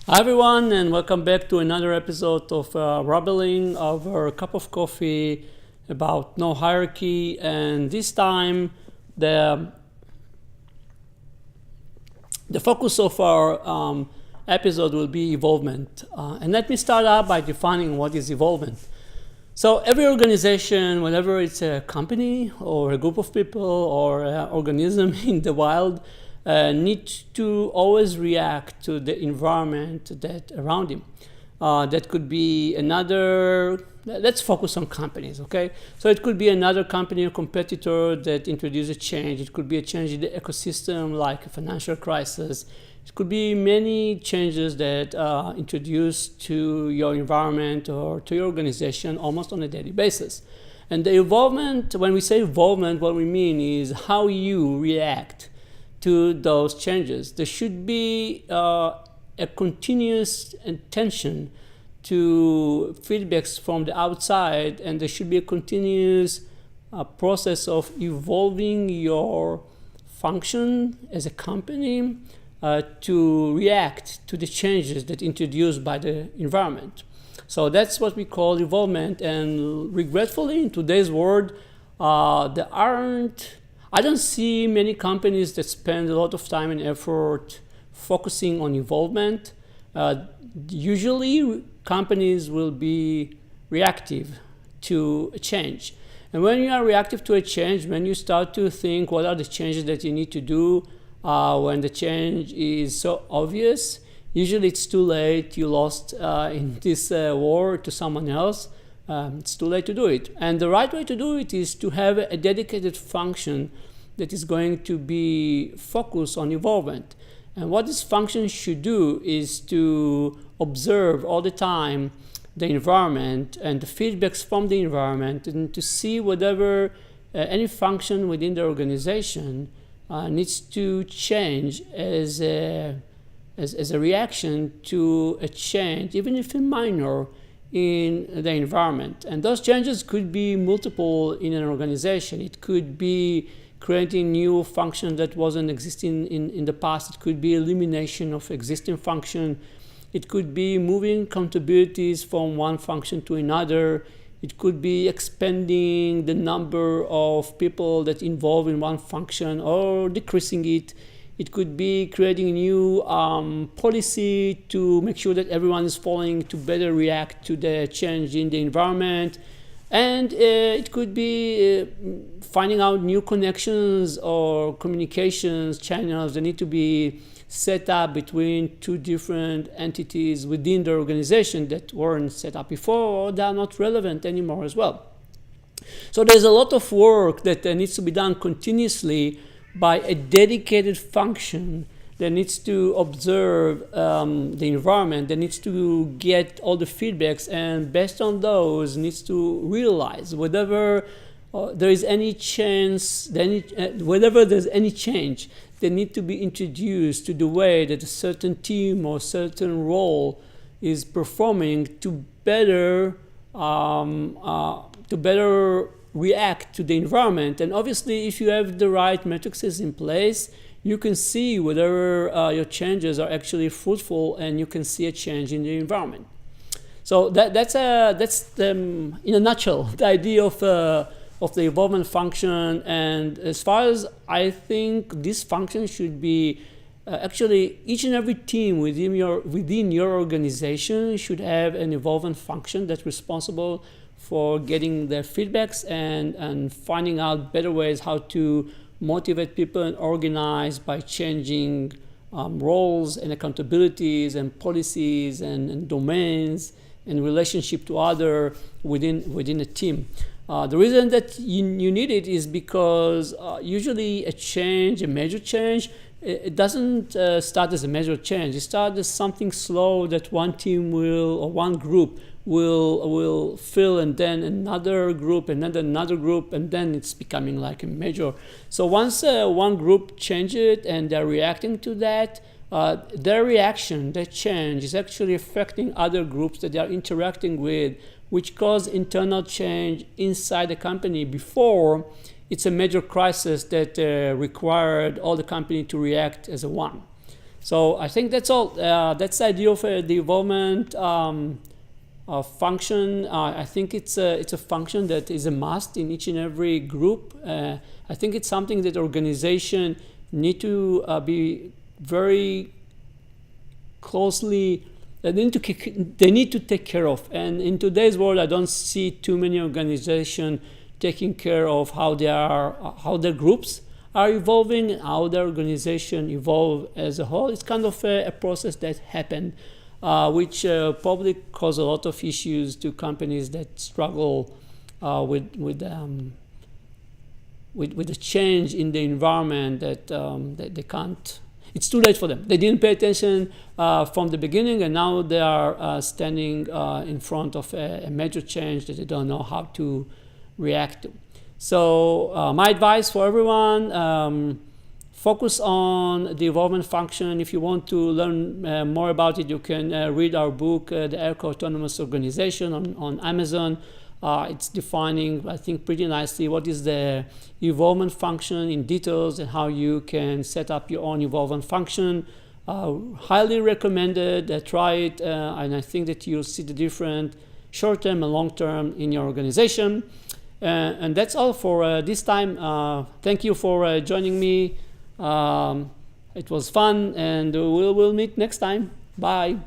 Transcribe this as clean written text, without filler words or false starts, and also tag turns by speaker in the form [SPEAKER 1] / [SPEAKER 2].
[SPEAKER 1] Hi everyone, and welcome back to another episode of Rubbling over a cup of coffee about no hierarchy. And this time, the focus of our episode will be evolvement. And let me start out by defining what is evolvement. So every organization, whether it's a company or a group of people or an organism in the wild, need to always react to the environment that around him. That could be another, let's focus on companies, okay? So it could be another company or competitor that introduces a change. It could be a change in the ecosystem like a financial crisis. It could be many changes that introduce to your environment or to your organization almost on a daily basis. And the evolvement, when we say evolvement, what we mean is how you react to those changes. There should be a continuous attention to feedbacks from the outside, and there should be a continuous process of evolving your function as a company to react to the changes that introduced by the environment. So that's what we call evolvement, and regretfully in today's world, I don't see many companies that spend a lot of time and effort focusing on evolvement. Usually companies will be reactive to a change. And when you are reactive to a change, when you start to think what are the changes that you need to do, when the change is so obvious, usually it's too late. You lost in this war to someone else. It's too late to do it. And the right way to do it is to have a dedicated function that is going to be focused on evolvement. And what this function should do is to observe all the time the environment and the feedbacks from the environment, and to see whatever any function within the organization needs to change as a reaction to a change, even if a minor, in the environment. And those changes could be multiple in an organization. It could be creating new function that wasn't existing in the past. It could be elimination of existing function. It could be moving accountabilities from one function to another. It could be expanding the number of people that involve in one function or decreasing it. It could be creating a new policy to make sure that everyone is following to better react to the change in the environment. And it could be finding out new connections or communications channels that need to be set up between two different entities within the organization that weren't set up before, or they are not relevant anymore as well. So there's a lot of work that needs to be done continuously by a dedicated function that needs to observe the environment, that needs to get all the feedbacks, and based on those needs to realize whatever there is any chance, whenever there's any change that need to be introduced to the way that a certain team or certain role is performing to better react to the environment. And obviously, if you have the right metrics in place, you can see whether your changes are actually fruitful, and you can see a change in the environment. So that's in a nutshell the idea of the evolvement function. And as far as I think, this function should be actually each and every team within your organization should have an evolvement function that's responsible for getting their feedbacks and finding out better ways how to motivate people and organize by changing roles and accountabilities and policies and domains and relationship to other within a team. The reason that you need it is because usually a major change, it doesn't start as a major change. It starts as something slow that one team or one group will fill, and then another group, and then another group, and then it's becoming like a major. So once one group changes it and they're reacting to that, their reaction, their change is actually affecting other groups that they are interacting with, which cause internal change inside the company before it's a major crisis that required all the company to react as a one. So I think that's all. That's the idea of the involvement function. I think it's a function that is a must in each and every group. I think it's something that organization need to be very closely. They need to take care of. And in today's world, I don't see too many organizations taking care of how their groups are evolving, how the organization evolve as a whole. It's kind of a process that happened, which probably cause a lot of issues to companies that struggle with the change in the environment that they can't. It's too late for them. They didn't pay attention from the beginning, and now they are standing in front of a major change that they don't know how to react to. So my advice for everyone, focus on the involvement function. If you want to learn more about it, you can read our book, The Eco-Autonomous Organization, on Amazon. It's defining, I think, pretty nicely what is the involvement function in details and how you can set up your own involvement function. Highly recommended. Try it, and I think that you'll see the difference short-term and long-term in your organization. And that's all for this time. Thank you for joining me. It was fun, and we'll meet next time. Bye.